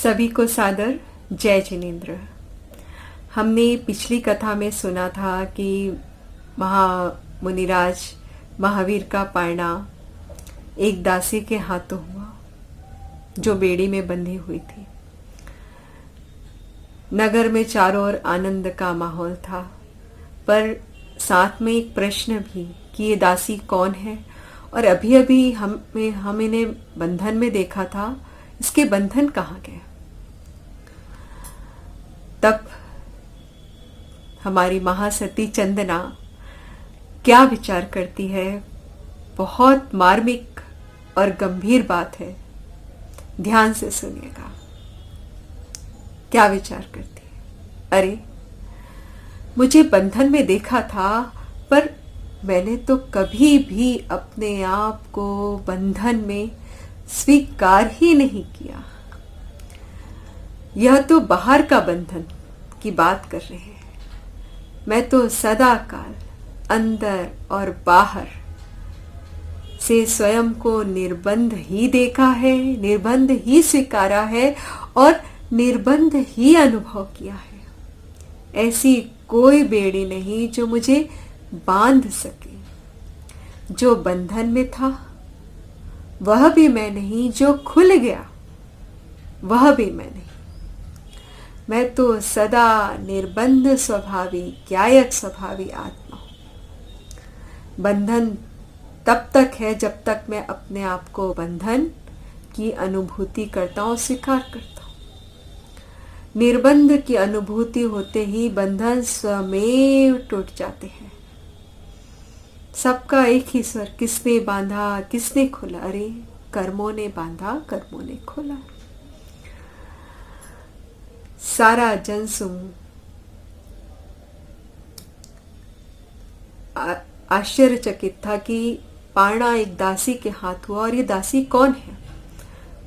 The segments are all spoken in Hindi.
सभी को सादर जय जिनेन्द्र। हमने पिछली कथा में सुना था कि मुनिराज महावीर का पारना एक दासी के हाथों हुआ जो बेड़ी में बंधी हुई थी। नगर में चारों ओर आनंद का माहौल था, पर साथ में एक प्रश्न भी कि ये दासी कौन है और अभी अभी हम इन्हें बंधन में देखा था, इसके बंधन कहाँ गए। तब हमारी महासती चंदना क्या विचार करती है, बहुत मार्मिक और गंभीर बात है, ध्यान से सुनिएगा। क्या विचार करती है? अरे, मुझे बंधन में देखा था, पर मैंने तो कभी भी अपने आप को बंधन में स्वीकार ही नहीं किया। यह तो बाहर का बंधन की बात कर रहे हैं। मैं तो सदा काल अंदर और बाहर से स्वयं को निर्बंध ही देखा है, निर्बंध ही स्वीकारा है और निर्बंध ही अनुभव किया है। ऐसी कोई बेड़ी नहीं जो मुझे बांध सके। जो बंधन में था वह भी मैं नहीं, जो खुल गया वह भी मैं नहीं। मैं तो सदा निर्बंध स्वभावी ज्ञायक स्वभावी आत्मा हूं। बंधन तब तक है जब तक मैं अपने आप को बंधन की अनुभूति करता हूं, स्वीकार करता हूं। निर्बंध की अनुभूति होते ही बंधन स्वमेव टूट जाते हैं। सबका एक ही स्वर, किसने बांधा किसने खोला? अरे, कर्मों ने बांधा, कर्मों ने खोला। सारा जनसमूह आश्चर्यचकित था कि पारना एक दासी के हाथ हुआ, और ये दासी कौन है?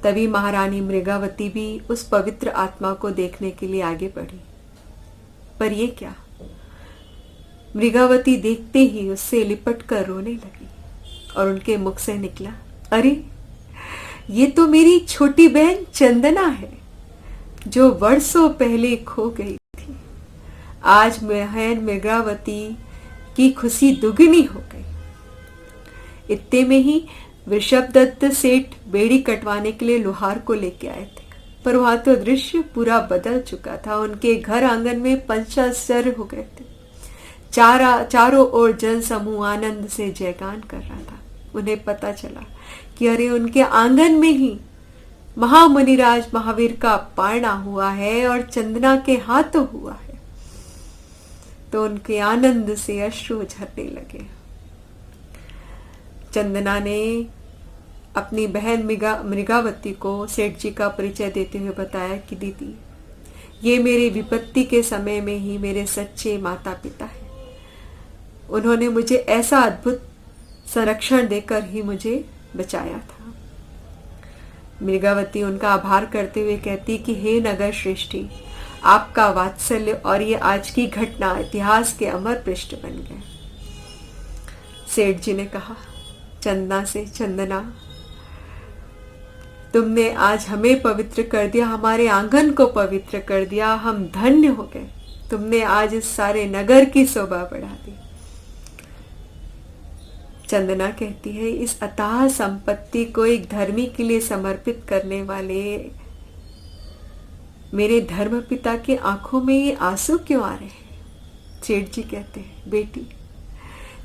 तभी महारानी मृगावती भी उस पवित्र आत्मा को देखने के लिए आगे बढ़ी। पर ये क्या? मृगावती देखते ही उससे लिपट कर रोने लगी और उनके मुख से निकला, अरे, ये तो मेरी छोटी बहन चंदना है जो वर्षों पहले खो गई थी। आज बहन मृगावती की खुशी दुगनी हो गई। इतने में ही वृषभदत्त सेठ बेड़ी कटवाने के लिए लोहार को लेके आए थे, पर वहां तो दृश्य पूरा बदल चुका था। उनके घर आंगन में पंचाश्चर्य हो गए थे। चारों ओर जन समूह आनंद से जयगान कर रहा था। उन्हें पता चला कि अरे, उनके आंगन में ही महामुनिराज महावीर का पारना हुआ है और चंदना के हाथों हुआ है। तो उनके आनंद से अश्रु झरने लगे। चंदना ने अपनी बहन मृगावती को सेठ जी का परिचय देते हुए बताया कि दीदी, ये मेरी विपत्ति के समय में ही मेरे सच्चे माता पिता हैं। उन्होंने मुझे ऐसा अद्भुत संरक्षण देकर ही मुझे बचाया था। मृगावती उनका आभार करते हुए कहती कि हे नगर श्रेष्ठी, आपका वात्सल्य और ये आज की घटना इतिहास के अमर पृष्ठ बन गए। सेठ जी ने कहा चंदना से, चंदना, तुमने आज हमें पवित्र कर दिया, हमारे आंगन को पवित्र कर दिया, हम धन्य हो गए। तुमने आज इस सारे नगर की शोभा बढ़ा दी। चंदना कहती है, इस अथाह संपत्ति को एक धर्मी के लिए समर्पित करने वाले मेरे धर्म पिता के आंखों में ये आंसू क्यों आ रहे हैं? सेठ जी कहते हैं, बेटी,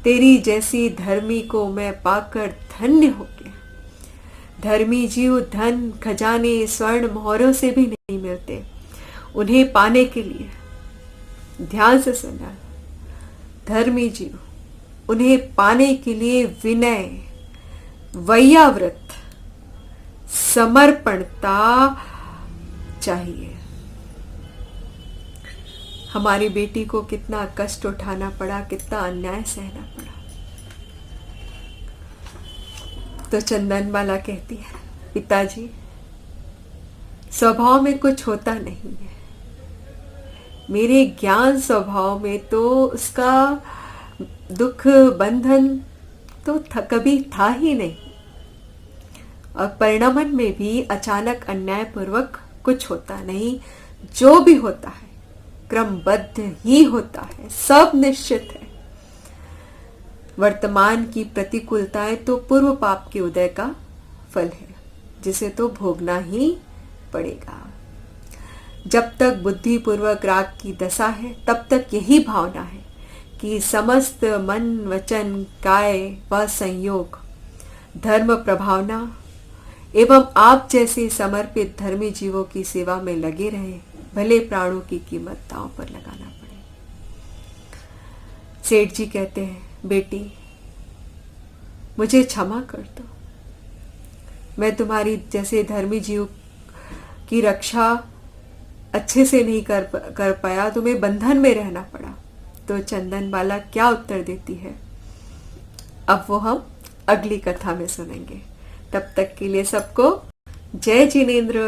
तेरी जैसी धर्मी को मैं पाकर धन्य हो गया। धर्मी जीव धन खजाने स्वर्ण मोहरों से भी नहीं मिलते। उन्हें पाने के लिए, ध्यान से सुनना, धर्मी जीव उन्हें पाने के लिए विनय, वैयाव्रत, समर्पणता चाहिए। हमारी बेटी को कितना कष्ट उठाना पड़ा, कितना अन्याय सहना पड़ा। तो चंदनबाला कहती है, पिताजी, स्वभाव में कुछ होता नहीं है। मेरे ज्ञान स्वभाव में तो उसका दुख बंधन तो कभी था ही नहीं, और परिणमन में भी अचानक अन्यायपूर्वक कुछ होता नहीं, जो भी होता है क्रमबद्ध ही होता है, सब निश्चित है। वर्तमान की प्रतिकूलताएं तो पूर्व पाप के उदय का फल है, जिसे तो भोगना ही पड़ेगा। जब तक बुद्धिपूर्वक राग की दशा है तब तक यही भावना है कि समस्त मन वचन काय व संयोग धर्म प्रभावना एवं आप जैसे समर्पित धर्मी जीवों की सेवा में लगे रहे, भले प्राणों की कीमत दांव पर लगाना पड़े। सेठ जी कहते हैं, बेटी मुझे क्षमा कर दो, मैं तुम्हारी जैसे धर्मी जीव की रक्षा अच्छे से नहीं कर पाया, तुम्हें बंधन में रहना पड़ा। तो चंदन बाला क्या उत्तर देती है, अब वो हम अगली कथा में सुनेंगे। तब तक के लिए सबको जय जिनेंद्र।